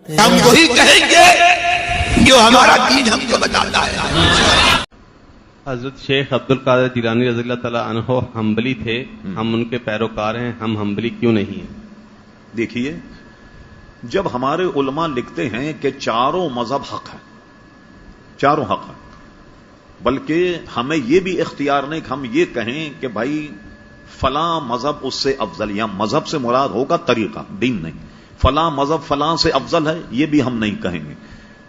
ہم وہی کہیں گے جو ہمارا دین ہم کو بتاتا ہے۔ حضرت شیخ عبد القادر جیلانی رضی اللہ تعالیٰ عنہ حنبلی تھے، ہم ان کے پیروکار ہیں، ہم حنبلی کیوں نہیں ہیں؟ دیکھیے، جب ہمارے علماء لکھتے ہیں کہ چاروں مذہب حق ہیں، چاروں حق ہیں، بلکہ ہمیں یہ بھی اختیار نہیں کہ ہم یہ کہیں کہ بھائی فلاں مذہب اس سے افضل، یا مذہب سے مراد ہوگا طریقہ، دین نہیں، فلاں مذہب فلاں سے افضل ہے، یہ بھی ہم نہیں کہیں گے۔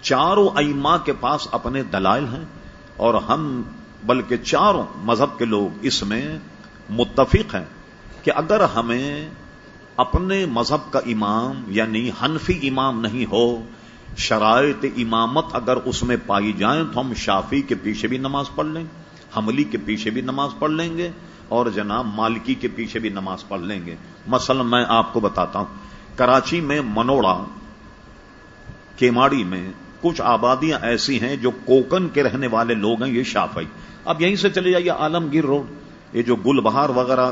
چاروں ائمہ کے پاس اپنے دلائل ہیں، اور ہم بلکہ چاروں مذہب کے لوگ اس میں متفق ہیں کہ اگر ہمیں اپنے مذہب کا امام یعنی حنفی امام نہیں ہو، شرائط امامت اگر اس میں پائی جائیں تو ہم شافعی کے پیچھے بھی نماز پڑھ لیں گے، حنبلی کے پیچھے بھی نماز پڑھ لیں گے، اور جناب مالکی کے پیچھے بھی نماز پڑھ لیں گے۔ مثلا میں آپ کو بتاتا ہوں، کراچی میں منوڑا، کیماڑی میں کچھ آبادیاں ایسی ہیں جو کوکن کے رہنے والے لوگ ہیں، یہ شافعی۔ اب یہیں سے چلے جائیے عالمگیر روڈ، یہ جو گل بہار وغیرہ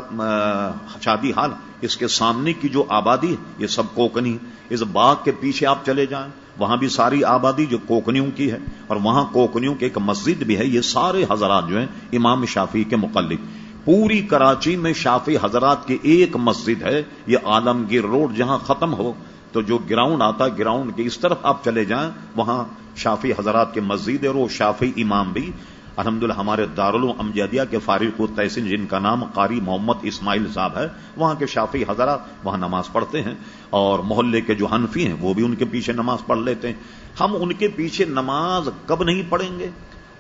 شادی حال، اس کے سامنے کی جو آبادی ہے یہ سب کوکنی۔ اس باغ کے پیچھے آپ چلے جائیں، وہاں بھی ساری آبادی جو کوکنیوں کی ہے، اور وہاں کوکنیوں کی ایک مسجد بھی ہے، یہ سارے حضرات جو ہیں امام شافعی کے مقلد۔ پوری کراچی میں شافعی حضرات کی ایک مسجد ہے، یہ عالمگیر روڈ جہاں ختم ہو تو جو گراؤنڈ آتا ہے، گراؤنڈ کے اس طرف آپ چلے جائیں، وہاں شافعی حضرات کے مسجد ہے، اور وہ شافعی امام بھی الحمدللہ ہمارے دارالعلوم امجدیہ کے فارغ التحسین جن کا نام قاری محمد اسماعیل صاحب ہے، وہاں کے شافعی حضرات وہاں نماز پڑھتے ہیں، اور محلے کے جو حنفی ہیں وہ بھی ان کے پیچھے نماز پڑھ لیتے ہیں۔ ہم ان کے پیچھے نماز کب نہیں پڑھیں گے؟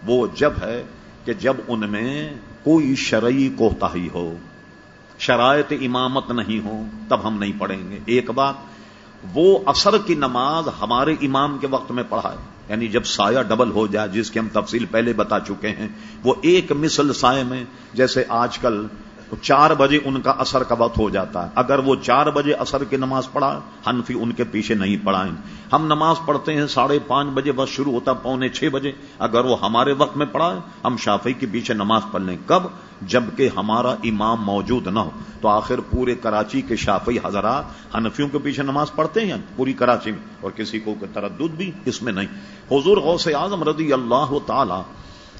وہ جب ہے کہ جب ان میں کوئی شرعی کوتاہی ہو، شرائط امامت نہیں ہو، تب ہم نہیں پڑھیں گے۔ ایک بات، وہ عصر کی نماز ہمارے امام کے وقت میں پڑھائے، یعنی جب سایہ ڈبل ہو جائے، جس کی ہم تفصیل پہلے بتا چکے ہیں، وہ ایک مثل سائے میں، جیسے آج کل 4 بجے ان کا عصر کا وقت ہو جاتا ہے، اگر وہ 4 بجے عصر کی نماز پڑھا، حنفی ان کے پیچھے نہیں پڑھائیں۔ ہم نماز پڑھتے ہیں 5:30 بجے، وقت شروع ہوتا 5:45 بجے، اگر وہ ہمارے وقت میں پڑھائے، ہم شافعی کے پیچھے نماز پڑھ لیں۔ کب؟ جبکہ ہمارا امام موجود نہ ہو۔ تو آخر پورے کراچی کے شافعی حضرات حنفیوں کے پیچھے نماز پڑھتے ہیں پوری کراچی میں، اور کسی کو تردد بھی اس میں نہیں۔ حضور غوث اعظم رضی اللہ تعالی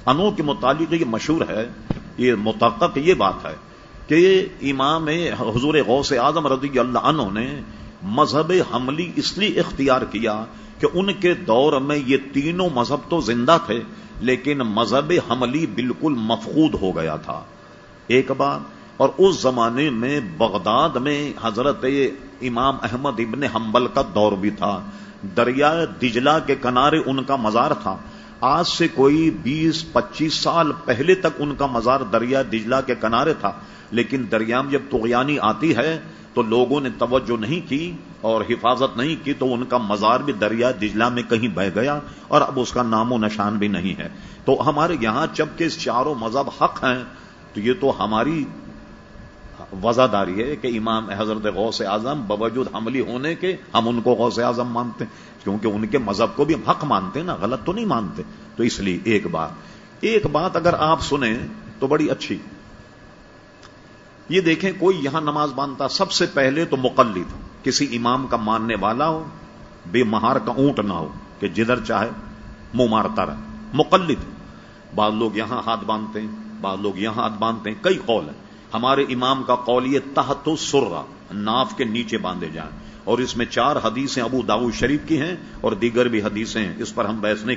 عنہ کے متعلق یہ مشہور ہے، یہ متحقق یہ بات ہے کہ امام حضور غوث اعظم رضی اللہ عنہ نے مذہب حنبلی اس لیے اختیار کیا کہ ان کے دور میں یہ تینوں مذہب تو زندہ تھے، لیکن مذہب حنبلی بالکل مفقود ہو گیا تھا، ایک بات۔ اور اس زمانے میں بغداد میں حضرت امام احمد ابن حنبل کا دور بھی تھا، دریائے دجلہ کے کنارے ان کا مزار تھا۔ آج سے کوئی 20-25 سال پہلے تک ان کا مزار دریائے دجلہ کے کنارے تھا، لیکن دریا میں جب طغیانی آتی ہے تو لوگوں نے توجہ نہیں کی اور حفاظت نہیں کی، تو ان کا مزار بھی دریائے دجلہ میں کہیں بہہ گیا، اور اب اس کا نام و نشان بھی نہیں ہے۔ تو ہمارے یہاں جبکہ چاروں مذہب حق ہیں، تو یہ تو ہماری وزاداری ہے کہ امام حضرت غوث اعظم باوجود حنبلی ہونے کے ہم ان کو غوث اعظم مانتے ہیں، کیونکہ ان کے مذہب کو بھی ہم حق مانتے ہیں نا، غلط تو نہیں مانتے۔ تو اس لیے ایک بات اگر آپ سنیں تو بڑی اچھی، یہ دیکھیں کوئی یہاں نماز مانتا، سب سے پہلے تو مقلد، کسی امام کا ماننے والا ہو، بے مہار کا اونٹ نہ ہو کہ جدھر چاہے منہ مارتا رہے، مقلد۔ بعض لوگ یہاں ہاتھ باندھتے ہیں، بعض لوگ یہاں ہاتھ باندھتے ہیں، کئی قول ہیں۔ ہمارے امام کا قول یہ تحت السرہ، ناف کے نیچے باندھے جائیں، اور اس میں 4 حدیثیں ابو داؤد شریف کی ہیں اور دیگر بھی حدیثیں ہیں، اس پر ہم بحث نہیں۔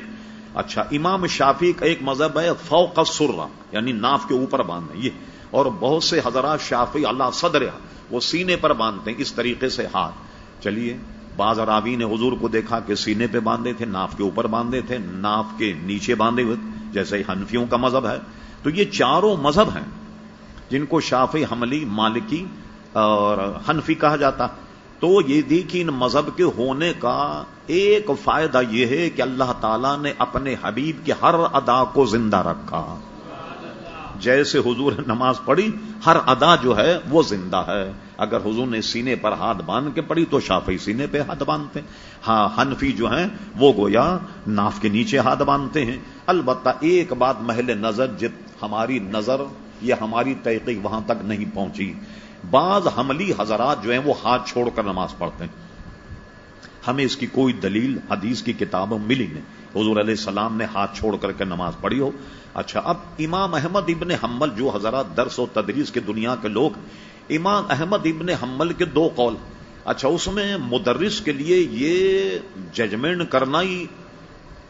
اچھا، امام شافعی کا ایک مذہب ہے فوق السرہ، یعنی ناف کے اوپر باندھیں، یہ، اور بہت سے حضرات شافعی اللہ صدر وہ سینے پر باندھتے ہیں اس طریقے سے ہاتھ۔ چلیے، بعض راوی نے حضور کو دیکھا کہ سینے پہ باندھے تھے، ناف کے اوپر باندھے تھے، ناف کے نیچے باندھے ہوئے، جیسے حنفیوں کا مذہب ہے۔ تو یہ چاروں مذہب ہیں جن کو شافعی، حنبلی، مالکی اور حنفی کہا جاتا۔ تو یہ دیکھیں، ان مذہب کے ہونے کا ایک فائدہ یہ ہے کہ اللہ تعالیٰ نے اپنے حبیب کے ہر ادا کو زندہ رکھا۔ جیسے حضور نے نماز پڑھی، ہر ادا جو ہے وہ زندہ ہے۔ اگر حضور نے سینے پر ہاتھ باندھ کے پڑھی تو شافعی سینے پہ ہاتھ باندھتے ہیں، ہاں حنفی جو ہیں وہ گویا ناف کے نیچے ہاتھ باندھتے ہیں۔ البتہ ایک بات محل نظر، جب ہماری نظر یا ہماری تحقیق وہاں تک نہیں پہنچی، بعض حنبلی حضرات جو ہیں وہ ہاتھ چھوڑ کر نماز پڑھتے ہیں، ہمیں اس کی کوئی دلیل حدیث کی کتابوں ملی نہیں حضور علیہ السلام نے ہاتھ چھوڑ کر کے نماز پڑھی ہو. اچھا، اب امام احمد ابن حنبل جو حضرات درس و تدریس کی دنیا کے لوگ، امام احمد ابن حنبل کے دو قول. اچھا، اس میں مدرس کے لیے یہ ججمنٹ کرنا ہی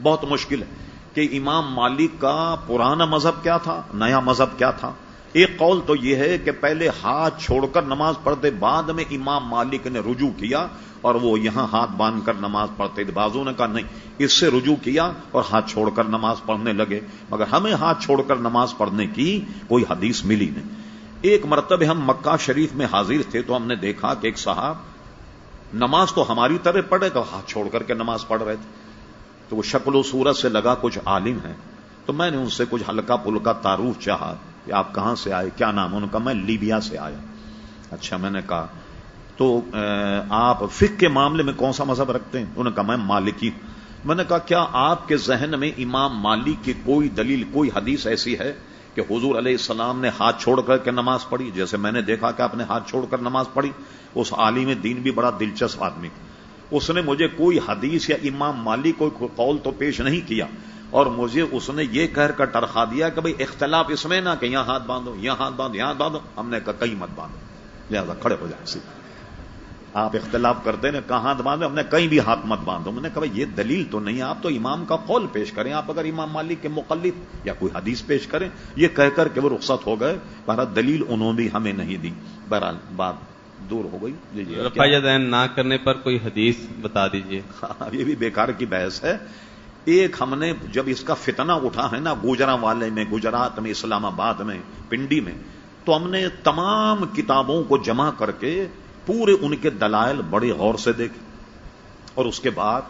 بہت مشکل ہے کہ امام مالک کا پرانا مذہب کیا تھا، نیا مذہب کیا تھا. ایک قول تو یہ ہے کہ پہلے ہاتھ چھوڑ کر نماز پڑھتے، بعد میں امام مالک نے رجوع کیا اور وہ یہاں ہاتھ باندھ کر نماز پڑھتے. بازوں نے کہا نہیں، اس سے رجوع کیا اور ہاتھ چھوڑ کر نماز پڑھنے لگے. مگر ہمیں ہاتھ چھوڑ کر نماز پڑھنے کی کوئی حدیث ملی نہیں. ایک مرتبہ ہم مکہ شریف میں حاضر تھے تو ہم نے دیکھا کہ ایک صاحب نماز تو ہماری طرح پڑھے گا، ہاتھ چھوڑ کر کے نماز پڑھ رہے تھے. تو وہ شکل و صورت سے لگا کچھ عالم ہے، تو میں نے ان سے کچھ ہلکا پلکا تعارف چاہا کہ آپ کہاں سے آئے، کیا نام؟ انہوں نے کہا میں لیبیا سے آیا. اچھا، میں نے کہا تو آپ فقہ کے معاملے میں کون سا مذہب رکھتے ہیں؟ انہوں نے کہا میں مالکی. میں نے کہا کیا آپ کے ذہن میں امام مالک کی کوئی دلیل، کوئی حدیث ایسی ہے کہ حضور علیہ السلام نے ہاتھ چھوڑ کر کے نماز پڑھی؟ جیسے میں نے دیکھا کہ آپ نے ہاتھ چھوڑ کر نماز پڑھی. اس عالم دین بھی بڑا دلچسپ آدمی، اس نے مجھے کوئی حدیث یا امام مالک کوئی قول تو پیش نہیں کیا، اور مجھے اس نے یہ کہہ کر ٹرخا دیا کہ بھئی اختلاف اس میں نہ کہ یہاں ہاتھ باندھو، یہاں ہاتھ باندھو، یہاں باندھو. ہم نے کہا کہیں مت باندھو، لہٰذا کھڑے ہو جائیں. سیدھا آپ اختلاف کرتے ہیں کہاں ہاتھ باندھو، ہم نے کہیں بھی ہاتھ مت باندھو. میں نے کہا یہ دلیل تو نہیں، آپ تو امام کا قول پیش کریں، آپ اگر امام مالک کے مقلد یا کوئی حدیث پیش کریں. یہ کہہ کر کہ وہ رخصت ہو گئے. بہرحال دلیل انہوں نے ہمیں نہیں دی. بہرحال بات دور ہو گئی. رفع یدین نہ کرنے پر کوئی حدیث بتا دیجئے. یہ بھی بیکار کی بحث ہے. ایک ہم نے جب اس کا فتنہ اٹھا ہے نا گوجرانوالے میں، گجرات میں، اسلام آباد میں، پنڈی میں، تو ہم نے تمام کتابوں کو جمع کر کے پورے ان کے دلائل بڑے غور سے دیکھے، اور اس کے بعد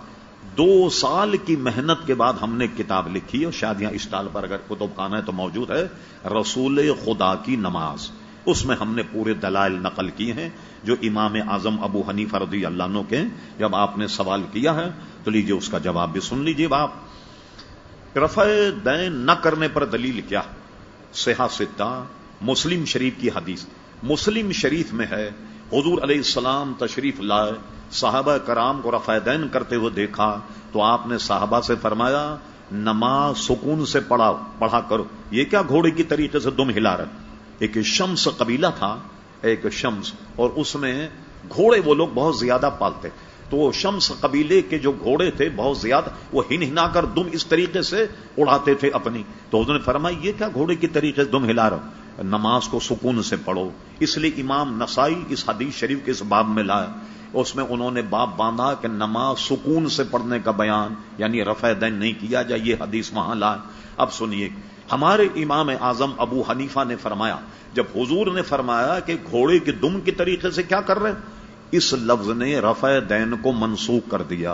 2 سال کی محنت کے بعد ہم نے کتاب لکھی، اور شادیاں اسٹال پر اگر کتب خانہ ہے تو موجود ہے، رسول خدا کی نماز. اس میں ہم نے پورے دلائل نقل کیے ہیں جو امام اعظم ابو حنیفہ رضی اللہ عنہ کے. جب آپ نے سوال کیا ہے تو لیجئے اس کا جواب بھی سن لیجئے. آپ رفع دین نہ کرنے پر دلیل کیا؟ صحیح ستہ مسلم شریف کی حدیث. مسلم شریف میں ہے حضور علیہ السلام تشریف لائے، صحابہ کرام کو رفع دین کرتے ہوئے دیکھا تو آپ نے صحابہ سے فرمایا نماز سکون سے پڑھا کرو. یہ کیا گھوڑے کی طریقے سے دم ہلا رہے؟ ایک شمس قبیلہ تھا، ایک شمس، اور اس میں گھوڑے وہ لوگ بہت زیادہ پالتے. تو شمس قبیلے کے جو گھوڑے تھے بہت زیادہ، وہ ہنا کر دم اس طریقے سے اڑاتے تھے اپنی. تو حضور نے فرمایا یہ کیا گھوڑے کی طریقے سے دم ہلا رہا؟ نماز کو سکون سے پڑھو. اس لیے امام نسائی اس حدیث شریف کے اس باب میں لایا. اس میں انہوں نے باب باندھا کہ نماز سکون سے پڑھنے کا بیان، یعنی رفع دین نہیں کیا جائے، یہ حدیث وہاں لائے. اب سنیے، ہمارے امام اعظم ابو حنیفہ نے فرمایا، جب حضور نے فرمایا کہ گھوڑے کے دم کی طریقے سے کیا کر رہے ہیں، اس لفظ نے رفع دین کو منسوخ کر دیا.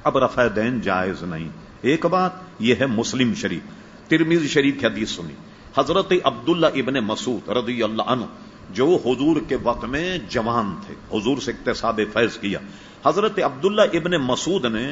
اب رفع دین جائز نہیں. ایک بات یہ ہے مسلم شریف. ترمذی شریف کی حدیث سنی، حضرت عبداللہ ابن مسعود رضی اللہ عنہ جو حضور کے وقت میں جوان تھے، حضور سے اکتساب فیض کیا. حضرت عبداللہ ابن مسعود نے،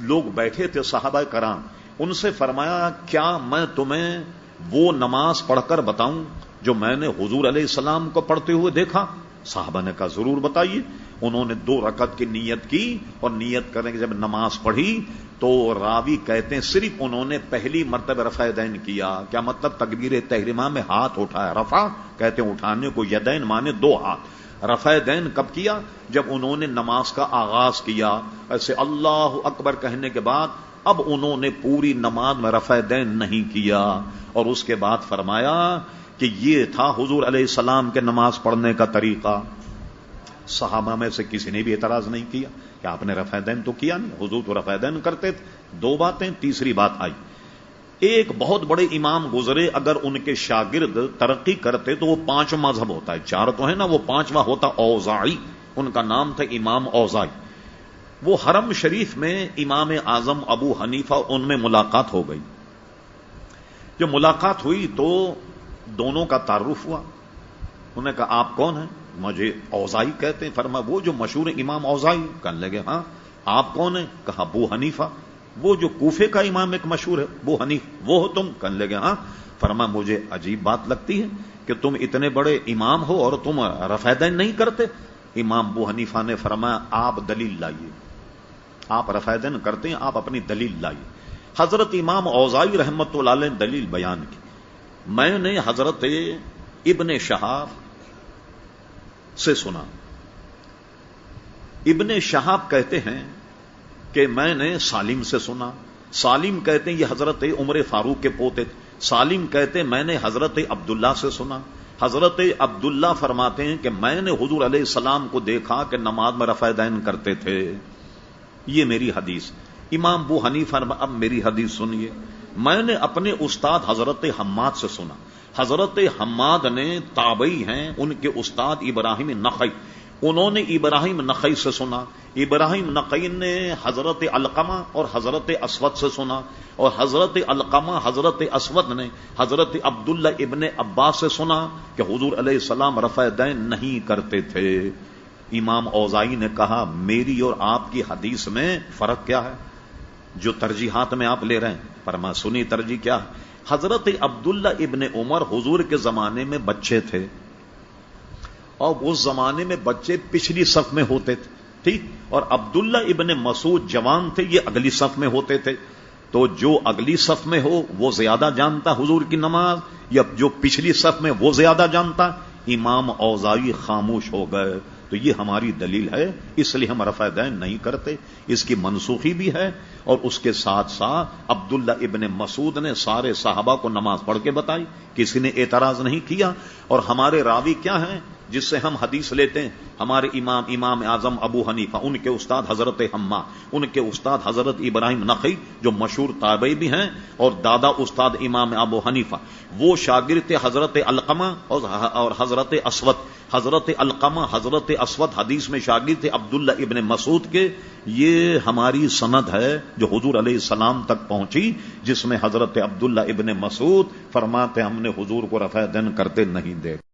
لوگ بیٹھے تھے صحابہ کرام، ان سے فرمایا کیا میں تمہیں وہ نماز پڑھ کر بتاؤں جو میں نے حضور علیہ السلام کو پڑھتے ہوئے دیکھا؟ صحابہ نے کہا ضرور بتائیے. انہوں نے 2 رکعت کی نیت کی، اور نیت کرنے کے جب نماز پڑھی تو راوی کہتے ہیں صرف انہوں نے پہلی مرتبہ رفع دین کیا. کیا مطلب؟ تکبیر تحریمہ میں ہاتھ اٹھایا. رفع کہتے ہیں اٹھانے کو، یدین مانے 2 ہاتھ. رفع دین کب کیا؟ جب انہوں نے نماز کا آغاز کیا، ایسے اللہ اکبر کہنے کے بعد اب انہوں نے پوری نماز میں رفع دین نہیں کیا. اور اس کے بعد فرمایا کہ یہ تھا حضور علیہ السلام کے نماز پڑھنے کا طریقہ. صحابہ میں سے کسی نے بھی اعتراض نہیں کیا کہ آپ نے رفع دین تو کیا نہیں، حضور تو رفع دین کرتے تھے. 2 باتیں. تیسری بات آئی، ایک بہت بڑے امام گزرے، اگر ان کے شاگرد ترقی کرتے تو وہ 5 مذہب ہوتا ہے. 4 تو ہے نا، وہ 5واں ہوتا اوزاعی. ان کا نام تھا امام اوزاعی. وہ حرم شریف میں امام اعظم ابو حنیفہ ان میں ملاقات ہو گئی. جب ملاقات ہوئی تو دونوں کا تعارف ہوا. انہوں نے کہا آپ کون ہیں؟ مجھے اوزاعی کہتے ہیں. فرمایا وہ جو مشہور امام اوزاعی؟ کہنے لگے ہاں. آپ کون ہیں؟ کہا ابو حنیفہ. وہ جو کوفے کا امام ایک مشہور ہے ابو حنیف، وہ ہو تم؟ کہنے لگے ہاں. فرمایا مجھے عجیب بات لگتی ہے کہ تم اتنے بڑے امام ہو اور تم رفع دین نہیں کرتے. امام ابو حنیفہ نے فرمایا آپ دلیل لائیے، آپ رفع دین کرتے ہیں، آپ اپنی دلیل لائیے۔ حضرت امام اوزاعی رحمت اللہ علیہ نے دلیل بیان کی، میں نے حضرت ابن شہاب سے سنا، ابن شہاب کہتے ہیں کہ میں نے سالم سے سنا، سالم کہتے ہیں یہ حضرت عمر فاروق کے پوتے، سالم کہتے ہیں میں نے حضرت عبداللہ سے سنا، حضرت عبداللہ فرماتے ہیں کہ میں نے حضور علیہ السلام کو دیکھا کہ نماز میں رفع دین کرتے تھے۔ یہ میری حدیث۔ امام ابو حنیفہ اب میری حدیث سنیے، میں نے اپنے استاد حضرت حماد سے سنا، حضرت حماد نے تابعی ہیں، ان کے استاد ابراہیم نخعی، انہوں نے ابراہیم نخعی سے سنا، ابراہیم نخعی نے حضرت علقمہ اور حضرت اسود سے سنا، اور حضرت علقمہ حضرت اسود نے حضرت عبداللہ ابن عباس سے سنا کہ حضور علیہ السلام رفع دین نہیں کرتے تھے۔ امام اوزاعی نے کہا میری اور آپ کی حدیث میں فرق کیا ہے جو ترجیحات میں آپ لے رہے ہیں؟ فرمایا سنی ترجیح کیا ہے؟ حضرت عبداللہ ابن عمر حضور کے زمانے میں بچے تھے، اور اس زمانے میں بچے پچھلی صف میں ہوتے تھے، ٹھیک، اور عبداللہ ابن مسعود جوان تھے، یہ اگلی صف میں ہوتے تھے، تو جو اگلی صف میں ہو وہ زیادہ جانتا حضور کی نماز، یا جو پچھلی صف میں وہ زیادہ جانتا؟ امام اوزاعی خاموش ہو گئے۔ تو یہ ہماری دلیل ہے، اس لیے ہم رفع دین نہیں کرتے، اس کی منسوخی بھی ہے، اور اس کے ساتھ ساتھ عبداللہ ابن مسعود نے سارے صحابہ کو نماز پڑھ کے بتائی، کسی نے اعتراض نہیں کیا۔ اور ہمارے راوی کیا ہیں جس سے ہم حدیث لیتے ہیں؟ ہمارے امام اعظم ابو حنیفہ، ان کے استاد حضرت حماد، ان کے استاد حضرت ابراہیم نخعی جو مشہور تابعی بھی ہیں، اور دادا استاد امام ابو حنیفہ وہ شاگرد تھے حضرت علقمہ اور حضرت اسود، حضرت علقمہ حضرت اسود حدیث میں شاگرد تھے عبداللہ ابن مسعود کے۔ یہ ہماری سند ہے جو حضور علیہ السلام تک پہنچی، جس میں حضرت عبداللہ ابن مسعود فرماتے ہم نے حضور کو رفع دین کرتے نہیں دیکھا۔